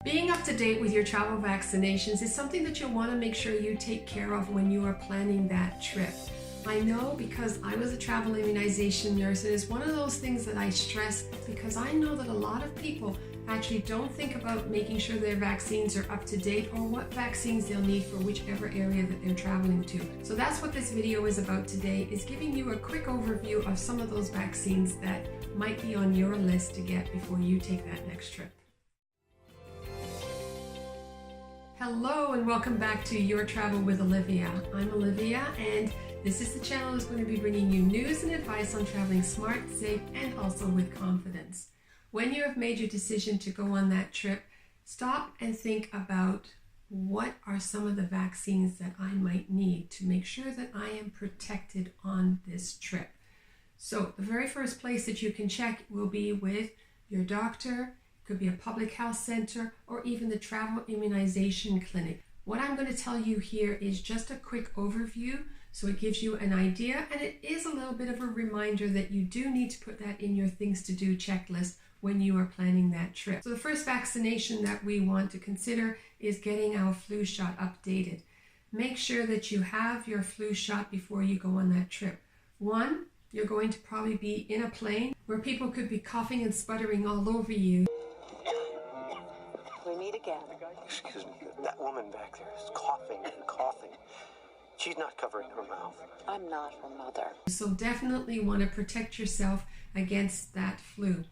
Being up to date with your travel vaccinations is something that you'll want to make sure you take care of when you are planning that trip. I know because I was a travel immunization nurse, and it's one of those things that I stress because I know that a lot of people actually don't think about making sure their vaccines are up to date or what vaccines they'll need for whichever area that they're traveling to. So that's what this video is about today, is giving you a quick overview of some of those vaccines that might be on your list to get before you take that next trip. Hello and welcome back to Your Travel with Olivia. I'm Olivia, and this is the channel that's going to be bringing you news and advice on traveling smart, safe, and also with confidence. When you have made your decision to go on that trip, stop and think about what are some of the vaccines that I might need to make sure that I am protected on this trip. So the very first place that you can check will be with your doctor. Could be a public health center or even the travel immunization clinic. What I'm going to tell you here is just a quick overview, so it gives you an idea, and it is a little bit of a reminder that you do need to put that in your things to do checklist when you are planning that trip. So the first vaccination that we want to consider is getting our flu shot updated. Make sure that you have your flu shot before you go on that trip. One, you're going to probably be in a plane where people could be coughing and sputtering all over you. We meet again. Excuse me, that woman back there is coughing and coughing. She's not covering her mouth. I'm not her mother. So definitely want to protect yourself against that flu.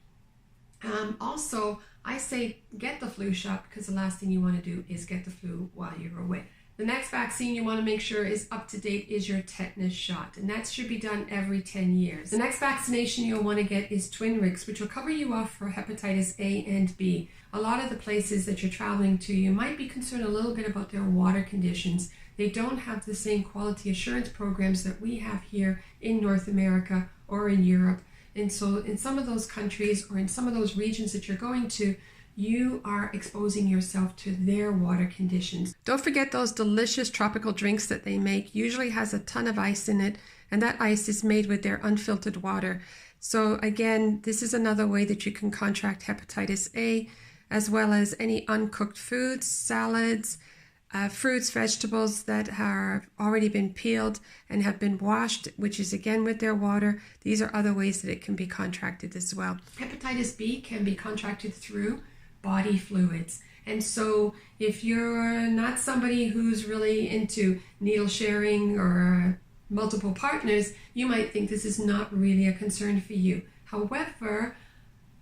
Also, I say get the flu shot because the last thing you want to do is get the flu while you're away. The next vaccine you want to make sure is up to date is your tetanus shot, and that should be done every 10 years. The next vaccination you'll want to get is Twinrix, which will cover you off for hepatitis A and B. A lot of the places that you're traveling to, you might be concerned a little bit about their water conditions. They don't have the same quality assurance programs that we have here in North America or in Europe. And so in some of those countries or in some of those regions that you're going to, you are exposing yourself to their water conditions. Don't forget those delicious tropical drinks that they make. Usually has a ton of ice in it, and that ice is made with their unfiltered water. So again, this is another way that you can contract hepatitis A, as well as any uncooked foods, salads, fruits, vegetables that have already been peeled and have been washed, which is again with their water. These are other ways that it can be contracted as well. Hepatitis B can be contracted through body fluids. And so if you're not somebody who's really into needle sharing or multiple partners, you might think this is not really a concern for you. However,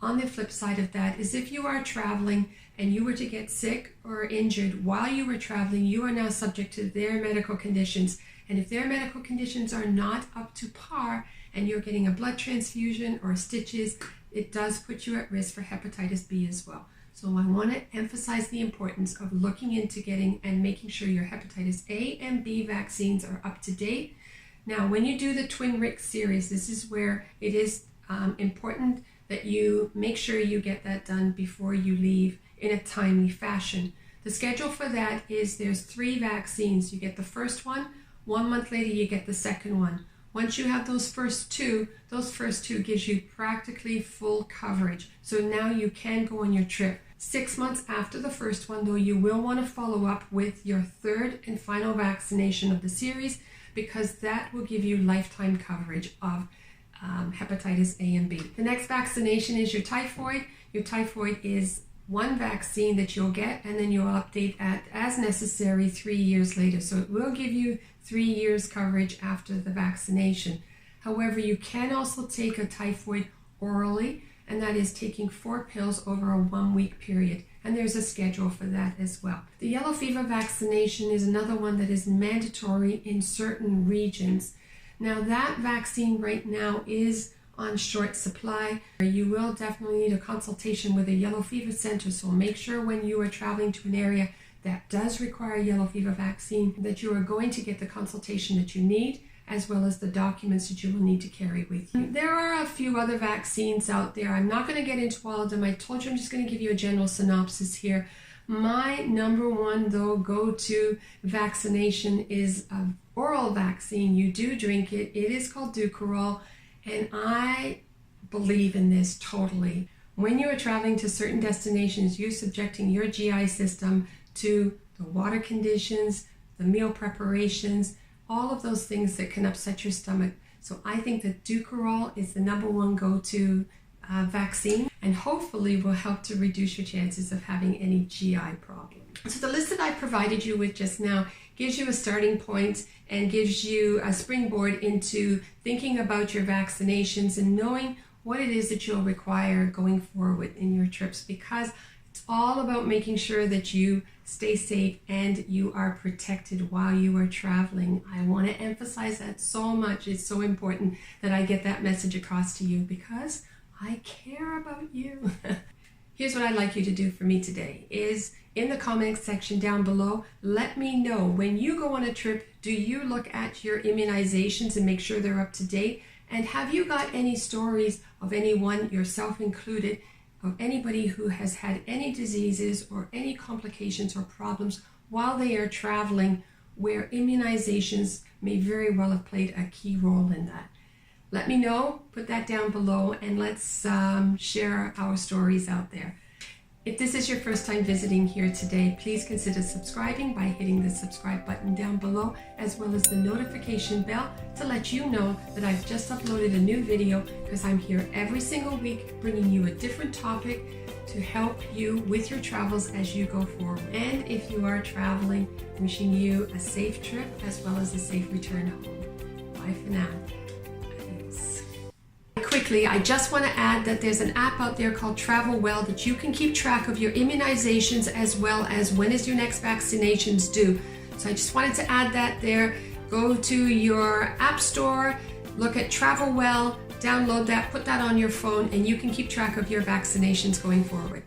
on the flip side of that is if you are traveling and you were to get sick or injured while you were traveling, you are now subject to their medical conditions. And if their medical conditions are not up to par and you're getting a blood transfusion or stitches, it does put you at risk for hepatitis B as well. So I want to emphasize the importance of looking into getting and making sure your hepatitis A and B vaccines are up to date. Now, when you do the Twinrix series, this is where it is important that you make sure you get that done before you leave in a timely fashion. The schedule for that is there's 3 vaccines. You get the first one 1 month later you get the second one. Once you have those first two gives you practically full coverage. So now you can go on your trip. 6 months after the first one, though, you will want to follow up with your third and final vaccination of the series, because that will give you lifetime coverage of hepatitis A and B. The next vaccination is your typhoid. Your typhoid is one vaccine that you'll get, and then you'll update as necessary 3 years later. So it will give you 3 years coverage after the vaccination. However, you can also take a typhoid orally, and that is taking 4 pills over a 1 week period. And there's a schedule for that as well. The yellow fever vaccination is another one that is mandatory in certain regions. Now that vaccine right now is on short supply. You will definitely need a consultation with a yellow fever center, so make sure when you are traveling to an area that does require a yellow fever vaccine that you are going to get the consultation that you need, as well as the documents that you will need to carry with you. There are a few other vaccines out there. I'm not going to get into all of them. I told you I'm just going to give you a general synopsis here. My number one, though, go-to vaccination is an oral vaccine. You do drink it. It is called Dukoral, and I believe in this totally. When you are traveling to certain destinations, you're subjecting your GI system to the water conditions, the meal preparations, all of those things that can upset your stomach. So I think that Dukoral is the #1 go-to vaccine, and hopefully will help to reduce your chances of having any GI problems. So the list that I provided you with just now gives you a starting point and gives you a springboard into thinking about your vaccinations and knowing what it is that you'll require going forward in your trips, because it's all about making sure that you stay safe and you are protected while you are traveling. I want to emphasize that so much. It's so important that I get that message across to you because I care about you. Here's what I'd like you to do for me today is in the comments section down below, let me know when you go on a trip, do you look at your immunizations and make sure they're up to date? And have you got any stories of anyone, yourself included, of anybody who has had any diseases or any complications or problems while they are traveling where immunizations may very well have played a key role in that? Let me know, put that down below, and let's share our stories out there. If this is your first time visiting here today, please consider subscribing by hitting the subscribe button down below, as well as the notification bell to let you know that I've just uploaded a new video, because I'm here every single week bringing you a different topic to help you with your travels as you go forward. And if you are traveling, wishing you a safe trip as well as a safe return home. Bye for now. Quickly, I just want to add that there's an app out there called Travel Well that you can keep track of your immunizations as well as when is your next vaccinations due. So I just wanted to add that there. Go to your app store, look at Travel Well, download that, put that on your phone, and you can keep track of your vaccinations going forward.